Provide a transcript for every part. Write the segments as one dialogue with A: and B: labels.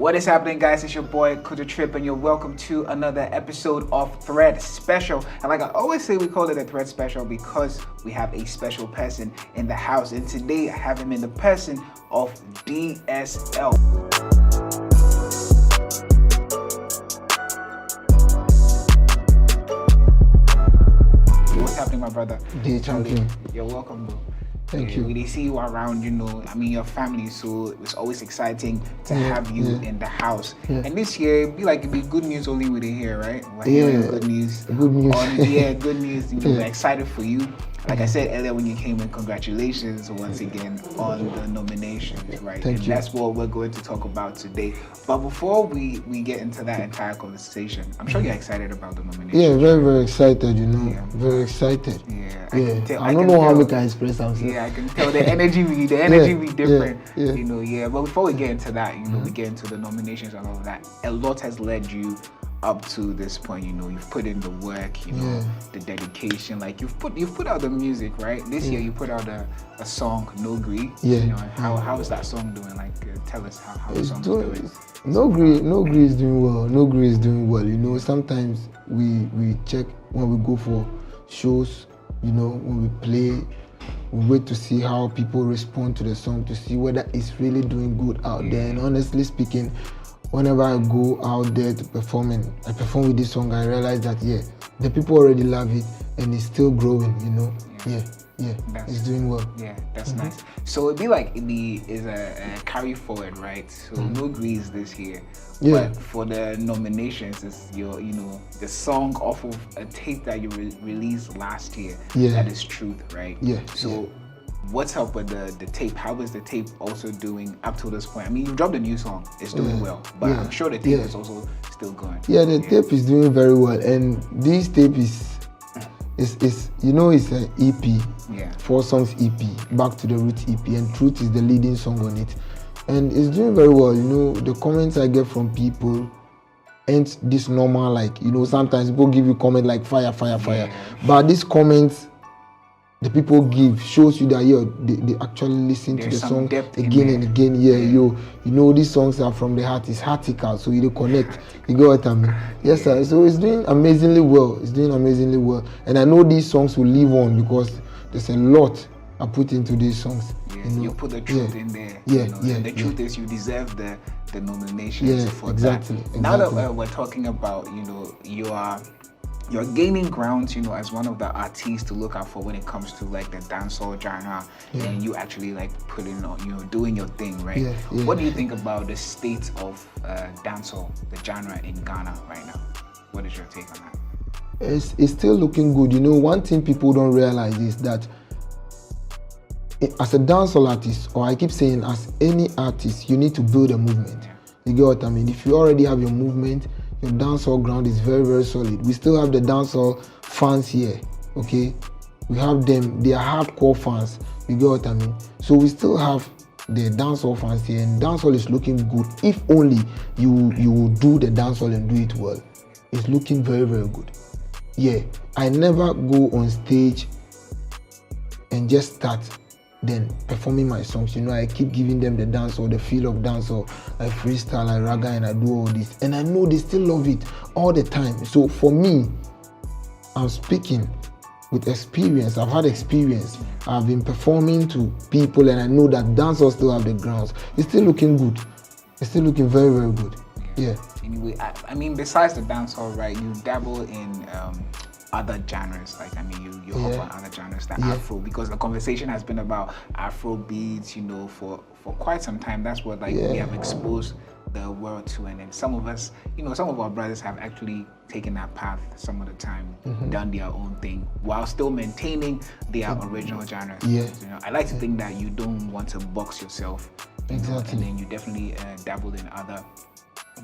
A: What is happening, guys? It's your boy Kuta Trip, and you're welcome to another episode of Thread Special. And like I always say, we call it a Thread Special because we have a special person in the house. And today I have him in the person of DSL. What's happening, my brother?
B: Day champion.
A: You're welcome, bro.
B: Thank you.
A: We they see you around, your family, so it's always exciting to have you in the house.
B: Yeah.
A: And this year, it'd be good news only with it here, right? We're
B: Yeah.
A: hearing good news.
B: Good news.
A: Good news. We're excited for you. Like I said earlier when you came in, congratulations once again on the nominations, right?
B: Thank you.
A: That's what we're going to talk about today. But before we get into that entire conversation, I'm sure you're excited about the nominations.
B: Yeah, very, very excited,
A: Yeah.
B: Very excited.
A: Yeah,
B: I don't know how we can express ourselves.
A: Yeah, I can tell the energy be different.
B: Yeah.
A: But before we get into that, we get into the nominations and all of that. A lot has led you up to this point. You've put in the work, the dedication. Like you've put out the music, right? This year you put out a song, No Gree.
B: Yeah.
A: How is that song doing? Like tell us how the song is doing.
B: No Gree is doing well. No Gree is doing well. Sometimes we check when we go for shows. When we play, we wait to see how people respond to the song to see whether it's really doing good out there. And honestly speaking, whenever I go out there to perform and I perform with this song, I realize that the people already love it and it's still growing. It's doing well.
A: Yeah, that's nice. So it'd be a carry forward, right? So No Gree is this year.
B: Yeah.
A: But for the nominations, it's the song off of a tape that you released last year.
B: Yeah.
A: That is Truth, right?
B: Yeah.
A: So what's up with the tape? How is the tape also doing up to this point? I mean, you dropped a new song. It's doing well. But I'm sure the tape is also still going.
B: Yeah, the tape is doing very well. And this tape is an EP.
A: Yeah.
B: 4 songs EP, Back to the Roots EP, and Truth is the leading song on it. And it's doing very well. The comments I get from people ain't this normal, like, sometimes people give you comment like fire. But these comments the people give shows you that they actually listen to the song again and again. These songs are from the heart. It's heartical, so you connect. You get what I mean? Yes, sir. So it's doing amazingly well. And I know these songs will live on because there's a lot I put into these songs.
A: You put the truth in there. And the truth is you deserve the nominations for
B: exactly,
A: that. Now that we're talking about, you're gaining ground, as one of the artists to look out for when it comes to like the dancehall genre, and you actually like putting on, doing your thing, right? What do you think about the state of dancehall, the genre in Ghana right now? What is your take on that?
B: It's still looking good. One thing people don't realize is that as a dancehall artist, or I keep saying as any artist, you need to build a movement. You get what I mean? If you already have your movement, your dancehall ground is very, very solid. We still have the dancehall fans here, okay? We have them, they are hardcore fans. You get what I mean? So we still have the dancehall fans here, and dancehall is looking good. If only you will do the dancehall and do it well. It's looking very, very good. Yeah, I never go on stage and just start then performing my songs. I keep giving them the dancehall, the feel of dancehall. I freestyle, I raga, and I do all this. And I know they still love it all the time. So for me, I'm speaking with experience. I've had experience. I've been performing to people, and I know that dancehall still have the grounds. It's still looking good. It's still looking very, very good. Yeah.
A: Anyway, I mean, besides the dancehall, right? You dabble in other genres, like you hop on other genres, the Afro, because the conversation has been about Afro beats, for quite some time. That's what we have exposed the world to, and then some of us, some of our brothers have actually taken that path some of the time, done their own thing while still maintaining their original genres. I like to think that you don't want to box yourself,
B: exactly,
A: and then you definitely dabble in other.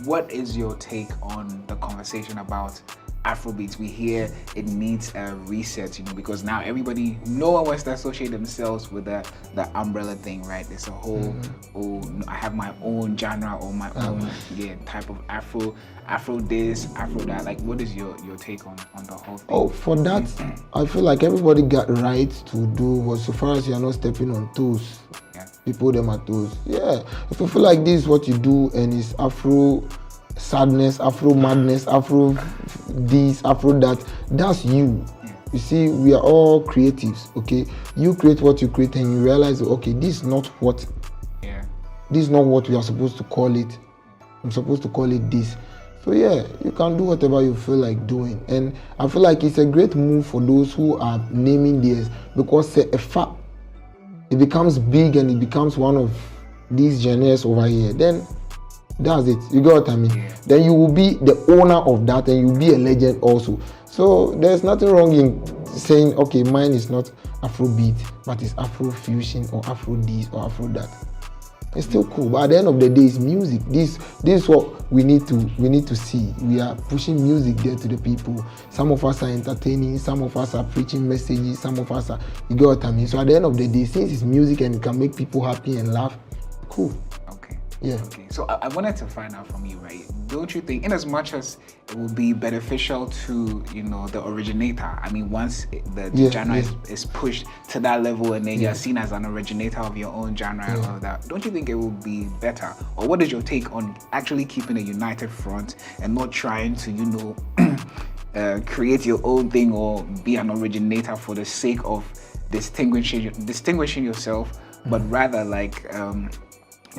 A: What is your take on the conversation about Afrobeats? We hear it needs a reset, because now no one wants to associate themselves with the umbrella thing, right? There's a whole, I have my own genre or my own type of Afro this, Afro that. Like, what is your take on the whole thing?
B: Oh, for that, I feel like everybody got right to do what, so far as you are not stepping on toes. people them at toes. Yeah, if you feel like this is what you do and it's Afro sadness, Afro madness, Afro this, Afro that, that's you. You see, we are all creatives, okay? You create what you create and you realize, okay, this is not what we are supposed to call it. I'm supposed to call it this. So yeah, you can do whatever you feel like doing. And I feel like it's a great move for those who are naming theirs, because it becomes big and it becomes one of these genres over here. Then that's it. You got what I mean? Yeah. Then you will be the owner of that and you'll be a legend also. So there's nothing wrong in saying, okay, mine is not Afrobeat, but it's Afro fusion or Afro this or Afro that. It's still cool, but at the end of the day, it's music. This is what we need to see. We are pushing music there to the people. Some of us are entertaining, some of us are preaching messages, some of us are, you get what I mean? So at the end of the day, since it's music and it can make people happy and laugh, cool. Yeah.
A: Okay. So I wanted to find out from you, right? Don't you think, in as much as it will be beneficial to, the originator, I mean, once the genre is pushed to that level and then you're seen as an originator of your own genre and all of that, don't you think it will be better? Or what is your take on actually keeping a united front and not trying to, create your own thing or be an originator for the sake of distinguishing yourself, but rather like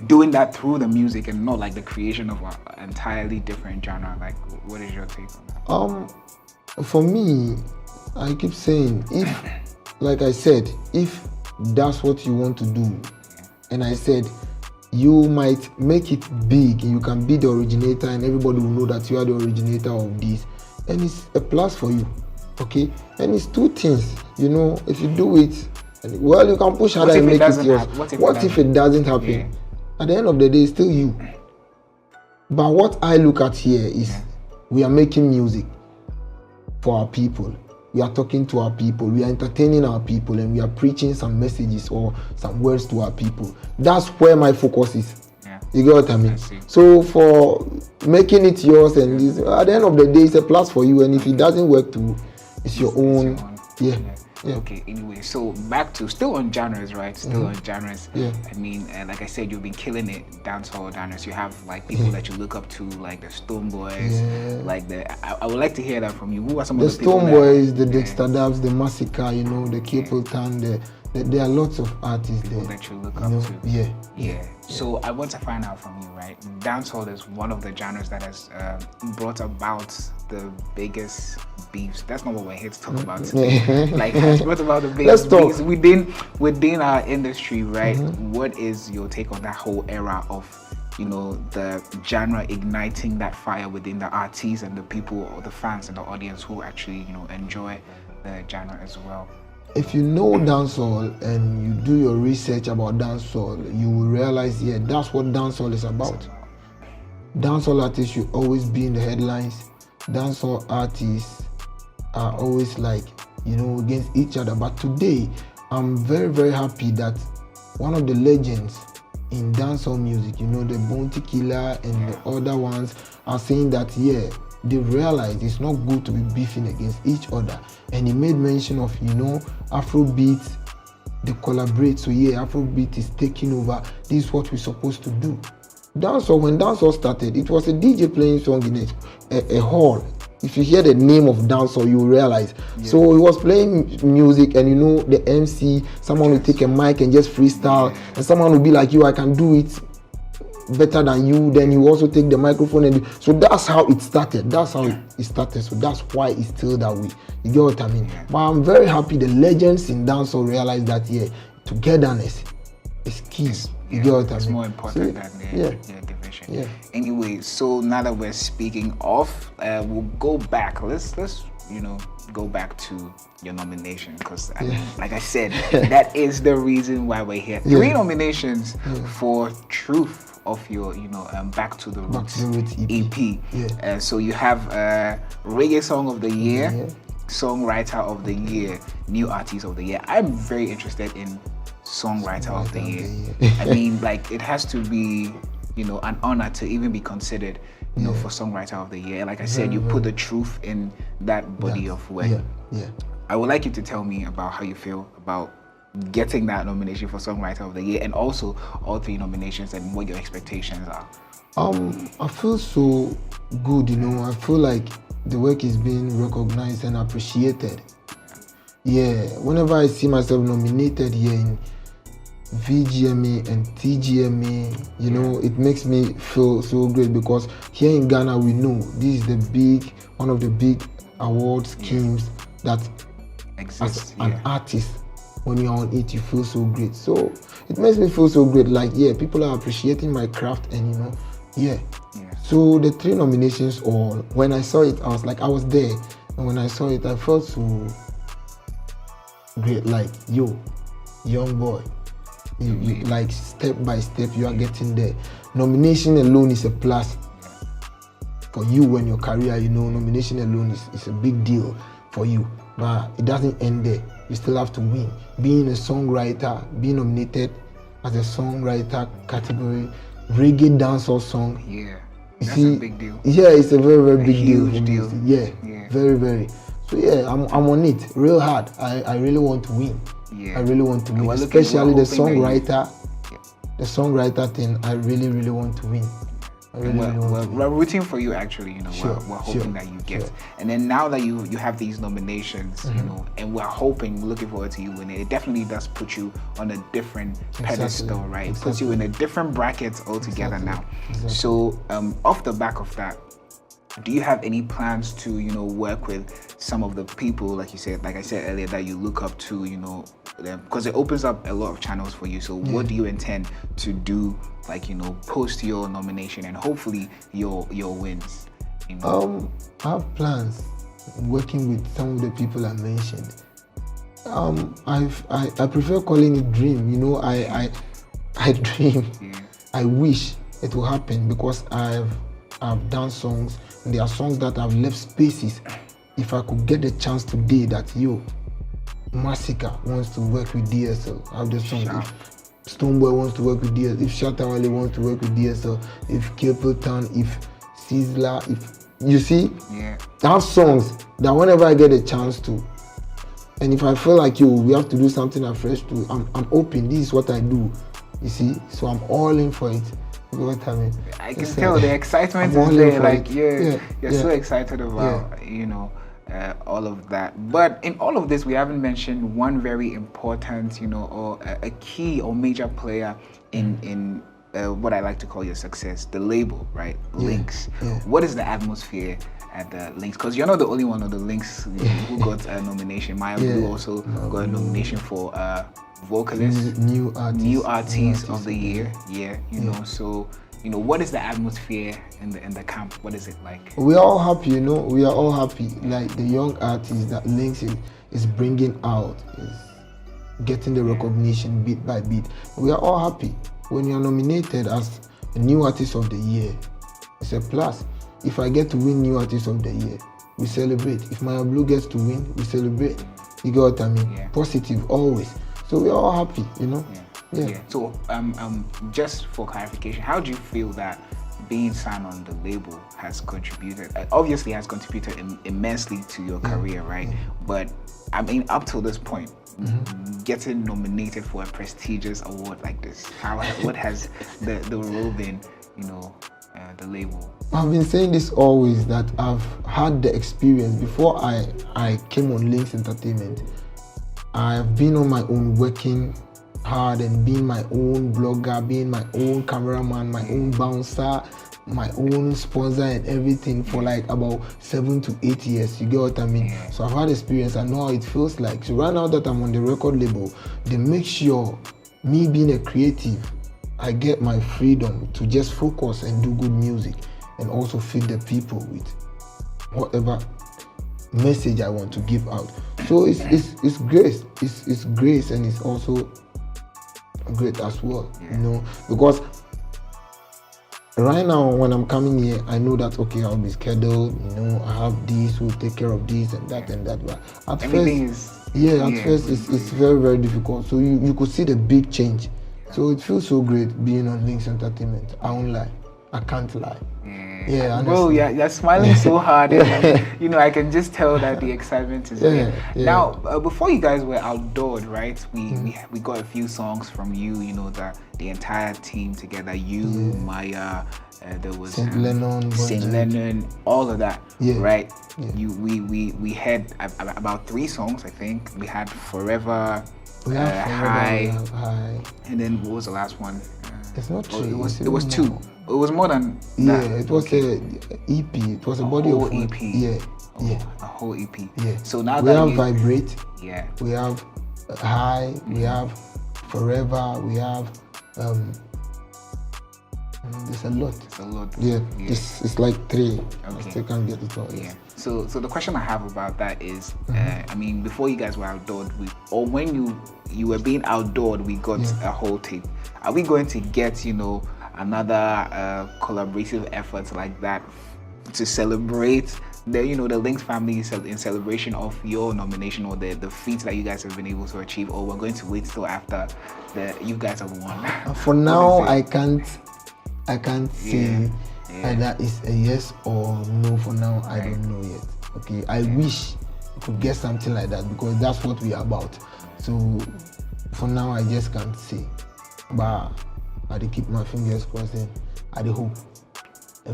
A: doing that through the music and not like the creation of an entirely different genre? Like, what is your take on that?
B: For me, I keep saying, if, like I said, if that's what you want to do, and I said you might make it big, you can be the originator and everybody will know that you are the originator of this, and it's a plus for you, okay? And it's two things, if you do it, well, you can push harder and make it yours. What if it doesn't happen? Yeah. At the end of the day, it's still you. But what I look at here is we are making music for our people. We are talking to our people. We are entertaining our people, and we are preaching some messages or some words to our people. That's where my focus is. Yeah. You get what I mean? So for making it yours, and this, at the end of the day, it's a plus for you. And if it doesn't work too, it's your own. Yeah.
A: Okay, anyway, so back to still on genres, right? Still on genres. Yeah. I mean, like I said, you've been killing it, dancehall genres. You have like people that you look up to, like the Stone Boys, like I would like to hear that from you. Who are some of the people?
B: The Stone Boys, the Dexter Dabs, the Massacre, the Capleton, there are lots of artists
A: people
B: there
A: that you look up to.
B: Yeah.
A: So I want to find out from you, right? Dancehall is one of the genres that has brought about the biggest beefs. That's not what we're here to talk about today. Like, has brought about the biggest beefs within our industry, right? What is your take on that whole era of, the genre igniting that fire within the artists and the people, or the fans and the audience who actually, enjoy the genre as well?
B: If you know dancehall and you do your research about dancehall, you will realize, that's what dancehall is about. Dancehall artists should always be in the headlines. Dancehall artists are always like, against each other. But today, I'm very, very happy that one of the legends in dancehall music, the Bounty Killer and the other ones are saying that, they realized it's not good to be beefing against each other. And he made mention of, Afrobeat, they collaborate. So Afrobeat is taking over. This is what we're supposed to do. Dancehall, when dancehall started, it was a DJ playing song in a hall. If you hear the name of dancehall, you will realize. So he was playing music, and the MC, someone will take a mic and just freestyle, and someone will be like, I can do it better than you. Then you also take the microphone, and so that's how it started. So that's why it's still that way. You get what I mean? But I'm very happy the legends in dancehall realize that togetherness is key. You get what I mean?
A: It's more important than the division. Anyway, so now that we're speaking of, we'll go back. Let's go back to your nomination, because like I said, that is the reason why we're here. 3 nominations for Truth of your, Back to the Roots EP. So you have Reggae Song of the Year, Songwriter of the Year, New Artist of the Year. I'm very interested in Songwriter of the Year. I mean, like, it has to be, an honor to even be considered, for Songwriter of the Year. Like I said, you put the truth in that body of work. I would like you to tell me about how you feel about getting that nomination for Songwriter of the Year, and also all 3 nominations, and what your expectations are?
B: I feel so good, I feel like the work is being recognized and appreciated. Yeah, whenever I see myself nominated here in VGMA and TGMA, it makes me feel so great, because here in Ghana we know this is one of the big award schemes that
A: exists.
B: As an artist, when you're on it, you feel so great. So it makes me feel so great. Like, people are appreciating my craft, and So the 3 nominations, or when I saw it, I was like, I was there, and when I saw it, I felt so great. Like, young boy, you like step by step, you are getting there. Nomination alone is a plus for you and your career. Nomination alone is a big deal for you, but it doesn't end there. You still have to win. Being a songwriter, being nominated as a songwriter category, reggae dancehall song.
A: Yeah, that's a big deal.
B: Yeah, it's a very, very big
A: huge
B: deal. Yeah, very, very. So I'm on it real hard. I really want to win.
A: Yeah,
B: I really want to win, especially the songwriter. The songwriter thing, I really, really want to win.
A: We're rooting for you, actually. We're hoping that you get.
B: Sure.
A: And then now that you have these nominations, and we're looking forward to you winning. It definitely does put you on a different pedestal, right? It puts you in a different bracket altogether now. So off the back of that, do you have any plans to work with some of the people, like I said earlier, that you look up to, because it opens up a lot of channels for you? So what do you intend to do, post your nomination and hopefully your wins?
B: I have plans working with some of the people I mentioned. I prefer calling it dream. I dream. I wish it will happen, because I've done songs, and there are songs that I've left spaces. If I could get the chance today that Massacre wants to work with DSL, I have the song. If Stoneboy wants to work with DSL, if Shatawale wants to work with DSL, if Capleton, if Sizzla, if you see, I have songs that whenever I get a chance to, and if I feel like we have to do something afresh too, I'm open. This is what I do. You see, so I'm all in for it. You know what I mean?
A: I can tell the excitement is there. Like, you're so excited about all of that. But in all of this, we haven't mentioned one very important, or a key or major player in what I like to call your success, the label, right? Lynx. What is the atmosphere at the Lynx? Because you're not the only one of the Lynx who got a nomination. Maya Blue also got a nomination for vocalist, new artist of the year. So what is the atmosphere in the camp? What is it like?
B: We are all happy. We are all happy. Like the young artists that Lynx is bringing out, is getting the recognition bit by bit. We are all happy. When you are nominated as a new artist of the year, it's a plus. If I get to win new artist of the year, we celebrate. If Maya Blue gets to win, we celebrate. You get what I mean? Positive always. So we're all happy,
A: So just for clarification, how do you feel that being signed on the label has contributed? Obviously has contributed immensely to your career, right? But I mean, up till this point, getting nominated for a prestigious award like this, what has the role been, the label?
B: I've been saying this always, that I've had the experience before I came on Lynx Entertainment. I've been on my own, working hard and being my own blogger, being my own cameraman, my own bouncer, my own sponsor and everything for like about 7 to 8 years. You get what I mean? So I've had experience. I know how it feels like. So right now that I'm on the record label, they make sure me being a creative, I get my freedom to just focus and do good music, and also feed the people with whatever message I want to give out. So it's grace. It's grace, and it's also great as well, because right now when I'm coming here, I know that I'll be scheduled, I have this, who will take care of this and that and that. But at first it's very, very difficult. So you could see the big change. So it feels so great being on Lynx Entertainment. I won't lie. I can't lie.
A: Yeah, bro, you're smiling so hard. And, you know, I can just tell that the excitement is there. Now, before you guys were outdoored, right? We got a few songs from you. You know, the entire team together. You, Maya, there was
B: Saint Lennon,
A: all of that, right?
B: Yeah.
A: We had about 3 songs, I think. We had Forever,
B: High,
A: and then what was the last one?
B: It's not 3.
A: It was 2. It was more than that.
B: Yeah, it was a EP. It was a body of
A: EP. A whole EP.
B: Yeah.
A: So now
B: we have Vibrate.
A: Yeah.
B: We have High. We have Forever. We have there's a lot.
A: It's a lot.
B: Yeah. It's like 3.
A: Okay.
B: I still can't get it all.
A: Yeah. So the question I have about that is, I mean, before you guys were outdoored, or when you were being outdoored, we got a whole tape. Are we going to get, you know, another collaborative effort like that to celebrate the Lynx family in celebration of your nomination or the feats that you guys have been able to achieve, or we're going to wait till after you guys have won?
B: For now, I can't say either it's a yes or no. For now, I don't know yet. Okay, I wish we could get something like that because that's what we are about. So for now, I just can't say, but I keep my fingers crossed and I hope.
A: I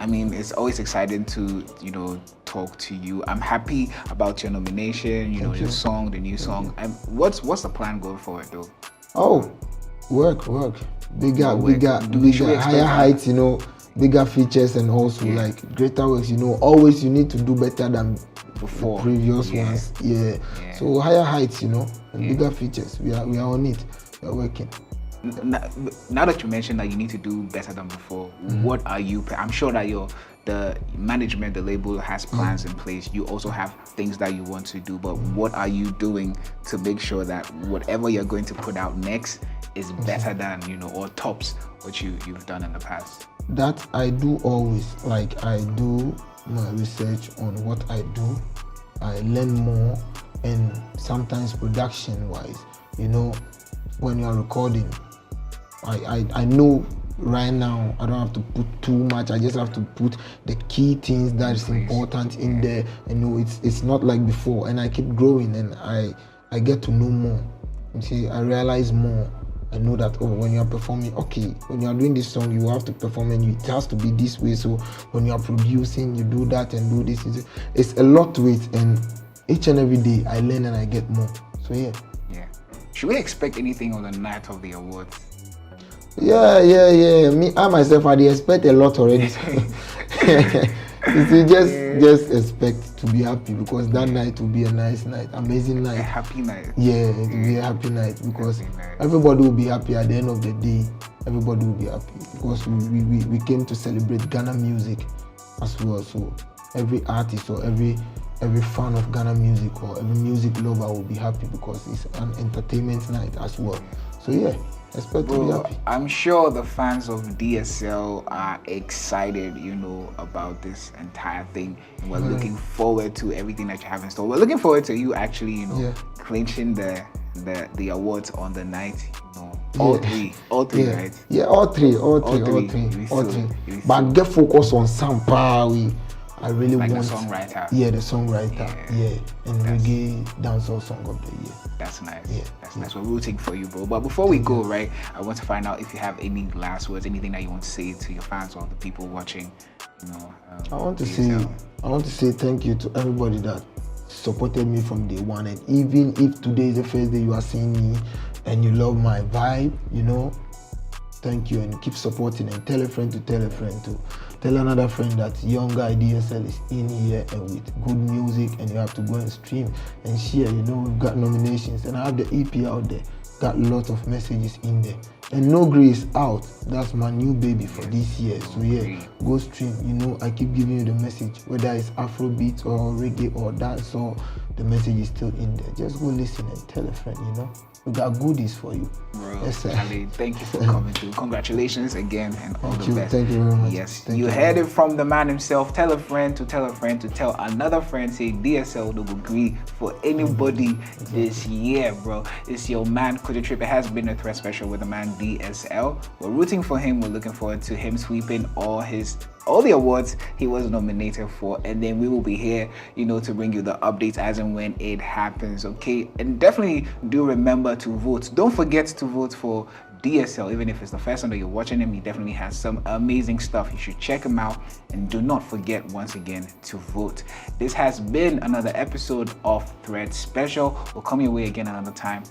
A: mean, it's always exciting to, you know, talk to you. I'm happy about your nomination, you know, your song, the new song. What's the plan going forward though?
B: Oh, work. Bigger, higher heights, you know, bigger features and also like greater works, you know. Always you need to do better than before previous ones. Yeah. So higher heights, you know, and bigger features. We are on it. We are working.
A: Now that you mentioned that you need to do better than before, what are you? I'm sure that the management, the label has plans in place. You also have things that you want to do, but what are you doing to make sure that whatever you're going to put out next is better than, you know, or tops what you've done in the past?
B: That I do always. Like I do my research on what I do. I learn more, and sometimes production wise, you know, when you are recording, I know right now I don't have to put too much. I just have to put the key things that is important in there. You know, it's not like before, and I keep growing and I get to know more. You see, I realize more. I know that when you are performing, okay, when you are doing this song, you have to perform and it has to be this way. So when you are producing, you do that and do this. It's a lot to it, and each and every day I learn and I get more. So yeah.
A: Should we expect anything on the night of the awards?
B: Yeah. Me, I myself, I expect a lot already. You just expect to be happy because that night will be a nice night, amazing night.
A: A happy night.
B: Yeah, it will be a happy night because everybody will be happy at the end of the day. Everybody will be happy because we came to celebrate Ghana music as well. So every artist or every fan of Ghana music or every music lover will be happy because it's an entertainment night as well. So yeah, expect to be happy.
A: I'm sure the fans of DSL are excited, you know, about this entire thing. And we're looking forward to everything that you have in store. We're looking forward to you actually, you know, clinching the awards on the night. You know, all three, right?
B: Yeah, all three. But get focused on some power. I really want
A: the songwriter.
B: Yeah, the songwriter. Yeah. And reggae dancehall song of the year.
A: That's nice. Yeah. That's nice. We're rooting for you, bro. But before we go, right, I want to find out if you have any last words, anything that you want to say to your fans or the people watching. You know,
B: I want to say thank you to everybody that supported me from day one. And even if today is the first day you are seeing me and you love my vibe, you know, thank you, and keep supporting, and tell a friend to tell another friend that Young Guy DSL is in here and with good music, and you have to go and stream and share. You know, we've got nominations, and I have the EP out there, got lots of messages in there. And No Gree is out. That's my new baby for this year. So yeah, go stream. You know, I keep giving you the message, whether it's Afrobeat or reggae or dance, or the message is still in there. Just go listen and tell a friend, you know. We got goodies for you.
A: Bro, yes, Ali, thank you for coming through. Congratulations again and all the best.
B: Thank you very much.
A: Yes, you heard it from the man himself. Tell a friend to tell a friend to tell another friend. Say DSL no go Gree for anybody this year, bro. It's your man, Kuja Trip. It has been a Threat Special with the man DSL. We're rooting for him. We're looking forward to him sweeping all the awards he was nominated for, and then we will be here, to bring you the updates as and when it happens. Okay, and definitely do remember to vote. Don't forget to vote for DSL. Even if it's the first time that you're watching him, he definitely has some amazing stuff. You should check him out, and do not forget once again to vote. This has been another episode of Thread Special. We'll come your way again another time.